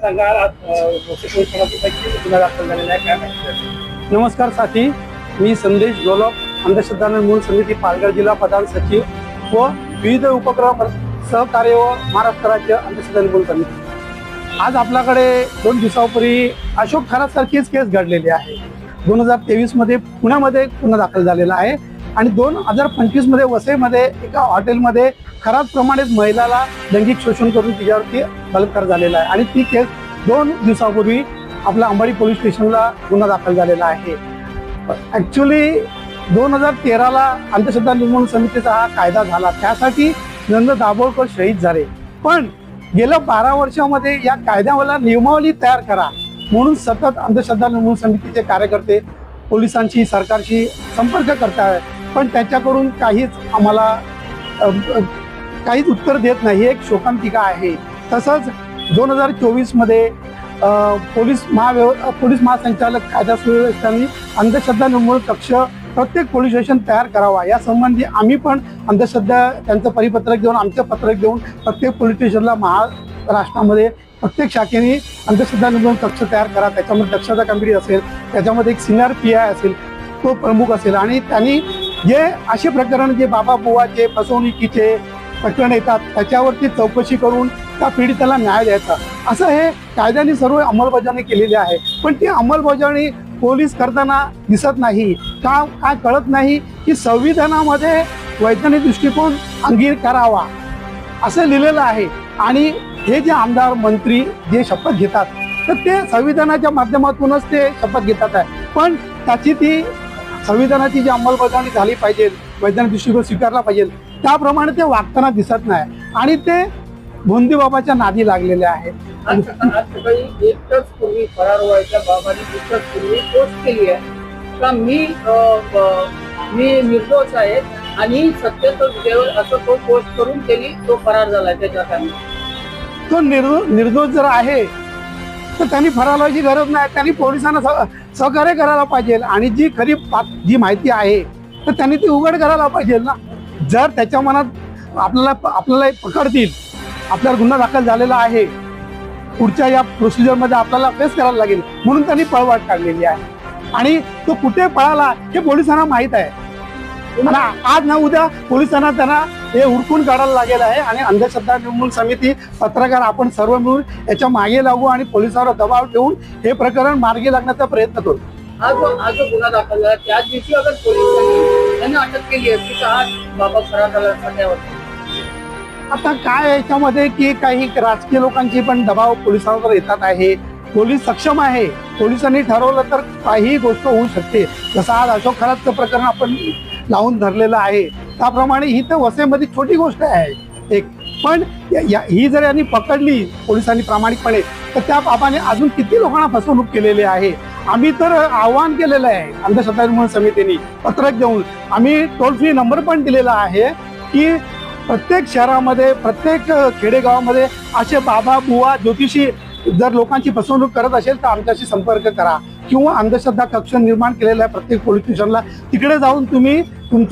सांगा गुन्हा दाखल झालेला आहे, काय माहिती? नमस्कार साथी, मी संदेश गोलप, अंधश्रद्धा निर्मूलन समिती पालघर जिल्हा प्रधान सचिव व विविध उपक्रम सहकार्य व महाराष्ट्र राज्य अंधश्रद्धा निर्मूलन समिती। आज आपल्याकडे 2 दिवसापूर्वी अशोक खरातसारखीच केस घडलेली आहे। 2023 मध्ये पुण्यामध्ये गुन्हा दाखल झालेला आहे आणि 2025 मध्ये वसईमध्ये एका हॉटेलमध्ये खरातप्रमाणेच महिलाला लैंगिक शोषण करून तिच्यावरती बलात्कार झालेला आहे आणि ती केस 2 दिवसापूर्वी आपल्या अंबाडी पोलीस स्टेशनला गुन्हा दाखल झालेला आहे। ऍक्च्युली 2013ला अंधश्रद्धा निर्मूलन समितीचा हा कायदा झाला, त्यासाठी नंद दाभोळकर शहीद झाले, पण गेल्या 12 वर्षामध्ये या कायद्याला नियमावली तयार करा म्हणून सतत अंधश्रद्धा निर्मूलन समितीचे कार्यकर्ते पोलिसांशी सरकारशी संपर्क करतात, पण त्याच्याकडून आम्हाला काहीच उत्तर देत नाही। एक शोकांतिका आहे। तसंच 2024 मध्ये पोलीस महासंचालक कायदा सुव्यवस्थांनी अंधश्रद्धा निर्मूलन कक्ष प्रत्येक पोलीस स्टेशन तयार करावा या संबंधी आम्ही पण अंधश्रद्धा त्यांचं परिपत्रक देऊन आमचं पत्रक देऊन प्रत्येक पोलीस स्टेशनला महाराष्ट्रामध्ये प्रत्येक शाखेने अंधश्रद्धा निर्मूलन कक्ष तयार करा। त्याच्यामध्ये दक्षता कमिटी असेल, त्याच्यामध्ये एक सिनियर PI असेल, तो प्रमुख असेल आणि त्यांनी जे असे प्रकरण जे बाबा बुवाचे फसवणुकीचे प्रकरण येतात त्याच्यावरती चौकशी करून त्या पीडिताला न्याय द्यायचा, असं हे कायद्याने सर्व अंमलबजावणी केलेली आहे। पण ती अंमलबजावणी पोलीस करताना दिसत नाही का, काय कळत नाही की संविधानामध्ये वैज्ञानिक दृष्टिकोन अंगीकारावा असं लिहिलेलं आहे आणि हे जे आमदार मंत्री जे शपथ घेतात तर ते संविधानाच्या माध्यमातूनच ते शपथ घेतात आहे, पण त्याची ती संविधानाची जी अंमलबजावणी झाली पाहिजे, वैज्ञानिक दृष्टिकोन स्वीकारला पाहिजे त्याप्रमाणे ते वागताना दिसत नाही आणि ते भोंदूबाबाच्या नादी लागलेले आहेत। आज सकाळी 1 तास पूर्वी फरार व्हायच्या बाबांनी 1 तास पूर्वी पोस्ट केली आहे का मी निर्दोष आहे आणि सत्याचं विजयावर असं तो पोस्ट करून केली, तो फरार झाला। त्याच्या तो निर्दोष जर आहे तर त्यांनी फरार व्हायची गरज नाही, त्यांनी पोलिसांना सहकार्य करायला पाहिजे आणि जी खरी जी माहिती आहे तर त्यांनी ती उघड करायला पाहिजे ना। जर त्याच्या मनात आपल्याला पकडतील, आपल्याला गुन्हा दाखल झालेला आहे, पुढच्या या प्रोसिजरमध्ये आपल्याला फेस करायला लागेल म्हणून त्यांनी पळवाट काढलेली आहे आणि तो कुठे पळाला हे पोलिसांना माहीत आहे। आज ना उद्या पोलिसांना त्यांना हे हुडकून काढायला लागेल आहे आणि अंधश्रद्धा निर्मूलन समिती पत्रकार आपण सर्व मिळून याच्या मागे लागू आणि पोलिसांवर दबाव ठेवून हे प्रकरण मार्गी लागण्याचा प्रयत्न करू। आज जो गुन्हा दाखल झाला त्याच दिवशी अगर पोलिसांनी त्यांना अटक केली असती तर आज बाबा फरार झाला असता। आता काय याच्यामध्ये की काही राजकीय लोकांची पण दबाव पोलिसांवर येतात आहे। पोलीस सक्षम आहे, पोलिसांनी ठरवलं तर काही गोष्ट होऊ शकते। जसं आज अशोक खरातचं प्रकरण आपण लावून धरलेलं आहे त्याप्रमाणे ही तर वसईमध्ये छोटी गोष्ट आहे एक, पण ही जर यांनी पकडली पोलिसांनी प्रामाणिकपणे तर त्या बाबाने अजून किती लोकांना फसवणूक केलेली आहे। आम्ही तर आवाहन केलेलं आहे अंधश्रद्धा निर्मूलन समितीने पत्रक देऊन, आम्ही टोल फ्री नंबर पण दिलेला आहे की प्रत्येक शहरामध्ये प्रत्येक खेडेगावामध्ये असे बाबा बुवा ज्योतिषी जर लोकांची फसवणूक करत असेल तर आमच्याशी संपर्क करा किंवा अंधश्रद्धा कक्ष निर्माण केलेला आहे प्रत्येक पोलीस स्टेशनला, तिकडे जाऊन तुम्ही तुमचा